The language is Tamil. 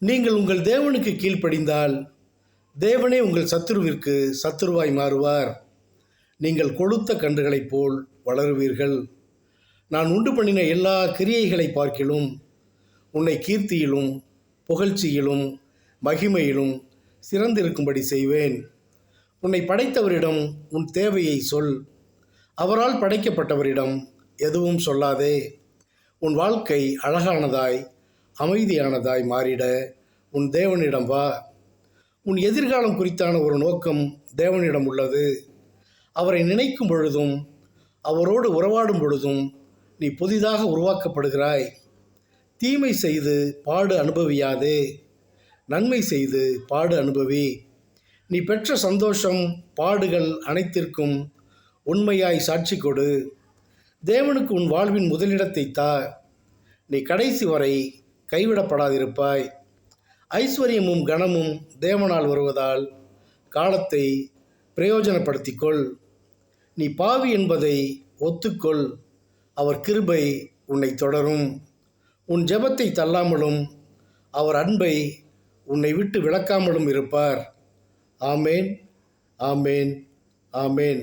நீங்கள் உங்கள் தேவனுக்கு கீழ்ப்படிந்தால் தேவனே உங்கள் சத்துருவிற்கு சத்துருவாய் மாறுவார். நீங்கள் கொழுத்த கன்றுகளைப் போல் வளருவீர்கள். நான் உண்டு பண்ணின எல்லா கிரியைகளை பார்க்கிலும் உன்னை கீர்த்தியிலும் புகழ்ச்சியிலும் மகிமையிலும் சிறந்திருக்கும்படி செய்வேன். உன்னை படைத்தவரிடம் உன் தேவையை சொல். அவரால் படைக்கப்பட்டவரிடம் எதுவும் சொல்லாதே. உன் வாழ்க்கை அழகானதாய் அமைதியானதாய் மாறிட உன் தேவனிடம் வா. உன் எதிர்காலம் குறித்தான ஒரு நோக்கம் தேவனிடம் உள்ளது. அவரை நினைக்கும் பொழுதும் அவரோடு உறவாடும் பொழுதும் நீ புதிதாக உருவாக்கப்படுகிறாய். தீமை செய்து பாடு அனுபவியாதே, நன்மை செய்து பாடு அனுபவி. நீ பெற்ற சந்தோஷம் பாடுகள் அனைத்திற்கும் உண்மையாய் சாட்சி கொடு. தேவனுக்கு உன் வாழ்வின் முதலிடத்தை தா. நீ கடைசி வரை கைவிடப்படாதிருப்பாய். ஐஸ்வர்யமும் கனமும் தேவனால் வருவதால் காலத்தை பிரயோஜனப்படுத்திக்கொள். நீ பாவி என்பதை ஒத்துக்கொள். அவர் கிருபை உன்னை தொடரும். உன் ஜெபத்தை தள்ளாமலும் அவர் அன்பை உன்னை விட்டு விலக்காமலும் இருப்பார். ஆமேன், ஆமேன், ஆமேன்.